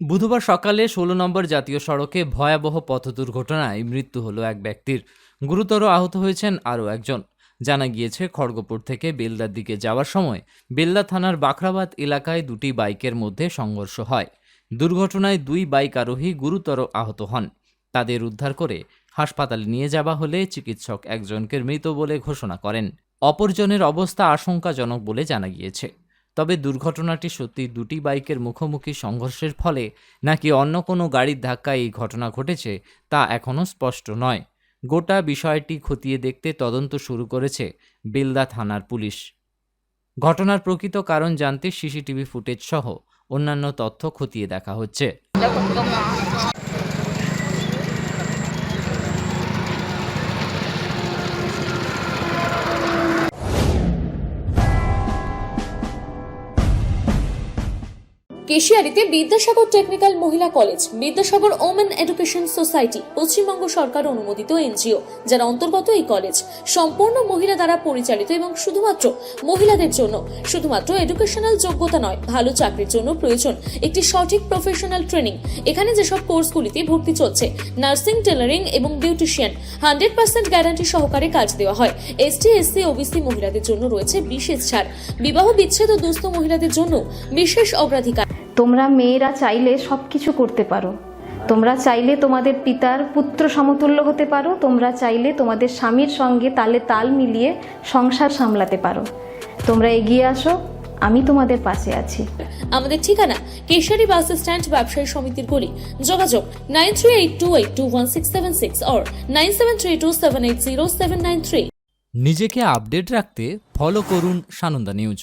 বুধবার সকালে ১৬ নম্বর জাতীয় সড়কে ভয়াবহ পথ দুর্ঘটনায় মৃত্যু হলো এক ব্যক্তির। গুরুতর আহত হয়েছেন আরও একজন। জানা গিয়েছে, খড়গপুর থেকে বেলদার দিকে যাওয়ার সময় বেলদা থানার বাখরাবাদ এলাকায় দুটি বাইকের মধ্যে সংঘর্ষ হয়। দুর্ঘটনায় দুই বাইক আরোহী গুরুতর আহত হন। তাদের উদ্ধার করে হাসপাতালে নিয়ে যাওয়া হলে চিকিৎসক একজনকে মৃত বলে ঘোষণা করেন। অপরজনের অবস্থা আশঙ্কাজনক বলে জানা গিয়েছে। তবে দুর্ঘটনাটি সত্যি দুটি বাইকের মুখোমুখি সংঘর্ষের ফলে নাকি অন্য কোনো গাড়ির ধাক্কায় এই ঘটনা ঘটেছে তা এখনও স্পষ্ট নয়। গোটা বিষয়টি খতিয়ে দেখতে তদন্ত শুরু করেছে বেলদা থানার পুলিশ। ঘটনার প্রকৃত কারণ জানতে সিসিটিভি ফুটেজ সহ অন্যান্য তথ্য খতিয়ে দেখা হচ্ছে। কেশিয়ারিতে বিদ্যাসাগর টেকনিক্যাল মহিলা college, Vidyasagar women education society Paschimbanga সরকার অনুমোদিত এনজিও, যার অন্তর্গত এই কলেজ সম্পূর্ণ মহিলা দ্বারা পরিচালিত এবং শুধুমাত্র মহিলাদের জন্য। শুধুমাত্র এডুকেশনাল যোগ্যতা নয়, ভালো চাকরির জন্য প্রয়োজন একটি সঠিক প্রফেশনাল ট্রেনিং। এখানে যেসব কোর্সগুলিতে ভর্তি চলছে নার্সিং, টেলারিং এবং বিউটিশিয়ান, 100% গ্যারান্টি সহকারে কাজ দেওয়া হয়। এসটি, এসসি, ওবিসি মহিলাদের জন্য রয়েছে বিশেষ ছাড়। বিবাহ বিচ্ছেদ ও দুস্থ মহিলাদের জন্য বিশেষ অগ্রাধিকার। তোমরা মেয়েরা চাইলে সবকিছু করতে পারো। তোমরা চাইলে তোমাদের পিতার পুত্র সমতুল্য হতে পারো। তোমরা চাইলে তোমাদের স্বামীর সঙ্গে তালে তাল মিলিয়ে সংসার সামলাতে পারো। তোমরা এগিয়ে আসো, আমি তোমাদের পাশে আছি। আমাদের ঠিকানা কেশিয়ারি বাস স্ট্যান্ড, ব্যবসায়ী সমিতির গলি। যোগাযোগ 9382821676 or 9732780793। নিজেকে আপডেট রাখতে ফলো করুন সানন্দা নিউজ।